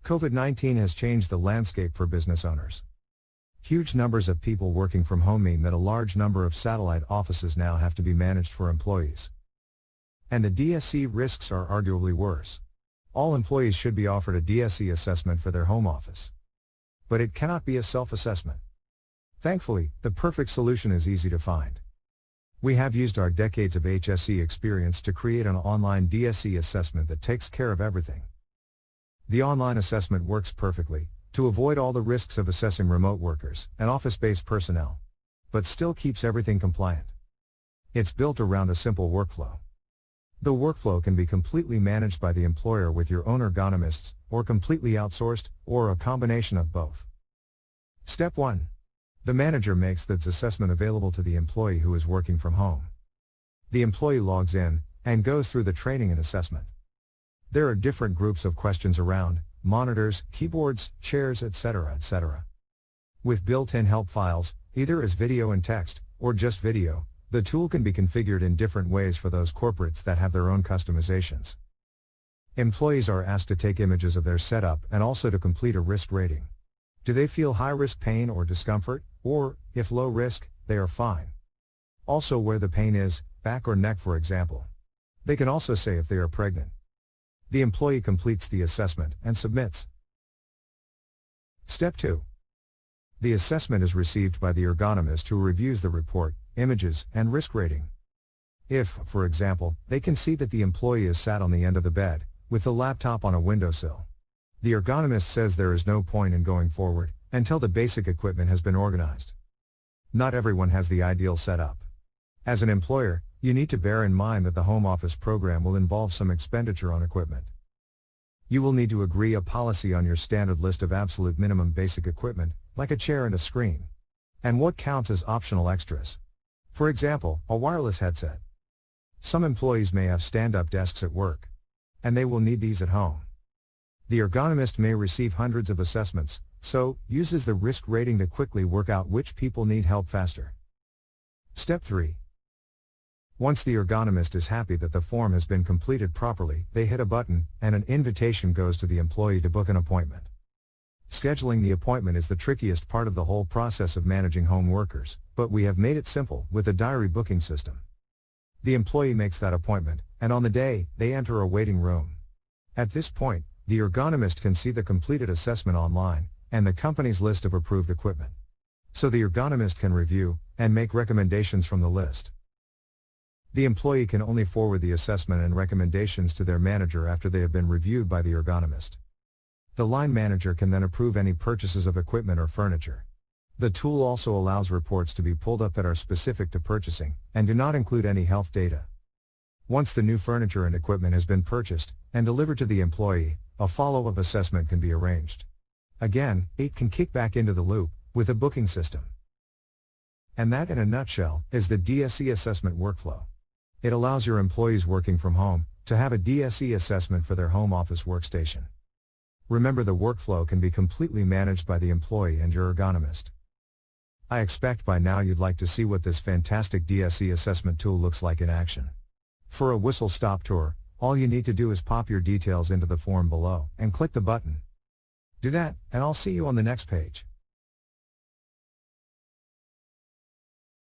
COVID-19 has changed the landscape for business owners. Huge numbers of people working from home mean that a large number of satellite offices now have to be managed for employees. And the DSE risks are arguably worse. All employees should be offered a DSE assessment for their home office. But it cannot be a self-assessment. Thankfully, the perfect solution is easy to find. We have used our decades of HSE experience to create an online DSE assessment that takes care of everything. The online assessment works perfectly, to avoid all the risks of assessing remote workers and office-based personnel, but still keeps everything compliant. It's built around a simple workflow. The workflow can be completely managed by the employer with your own ergonomists, or completely outsourced, or a combination of both. Step 1. The manager makes the assessment available to the employee who is working from home. The employee logs in, and goes through the training and assessment. There are different groups of questions around, monitors, keyboards, chairs, etc., etc. With built-in help files, either as video and text, or just video, the tool can be configured in different ways for those corporates that have their own customizations. Employees are asked to take images of their setup and also to complete a risk rating. Do they feel high-risk pain or discomfort, or, if low risk, they are fine? Also where the pain is, back or neck for example. They can also say if they are pregnant. The employee completes the assessment and submits. Step 2. The assessment is received by the ergonomist who reviews the report, images, and risk rating. If, for example, they can see that the employee is sat on the end of the bed, with the laptop on a windowsill, the ergonomist says there is no point in going forward, until the basic equipment has been organized. Not everyone has the ideal setup. As an employer, you need to bear in mind that the home office program will involve some expenditure on equipment. You will need to agree a policy on your standard list of absolute minimum basic equipment, like a chair and a screen. And what counts as optional extras. For example, a wireless headset. Some employees may have stand-up desks at work. And they will need these at home. The ergonomist may receive hundreds of assessments, so uses the risk rating to quickly work out which people need help faster. Step 3. Once the ergonomist is happy that the form has been completed properly, they hit a button, and an invitation goes to the employee to book an appointment. Scheduling the appointment is the trickiest part of the whole process of managing home workers, but we have made it simple with a diary booking system. The employee makes that appointment, and on the day, they enter a waiting room. At this point, the ergonomist can see the completed assessment online, and the company's list of approved equipment. So the ergonomist can review, and make recommendations from the list. The employee can only forward the assessment and recommendations to their manager after they have been reviewed by the ergonomist. The line manager can then approve any purchases of equipment or furniture. The tool also allows reports to be pulled up that are specific to purchasing, and do not include any health data. Once the new furniture and equipment has been purchased, and delivered to the employee, a follow-up assessment can be arranged. Again, it can kick back into the loop, with a booking system. And that in a nutshell, is the DSE assessment workflow. It allows your employees working from home, to have a DSE assessment for their home office workstation. Remember, the workflow can be completely managed by the employee and your ergonomist. I expect by now you'd like to see what this fantastic DSE assessment tool looks like in action. For a whistle-stop tour, all you need to do is pop your details into the form below, and click the button. Do that, and I'll see you on the next page.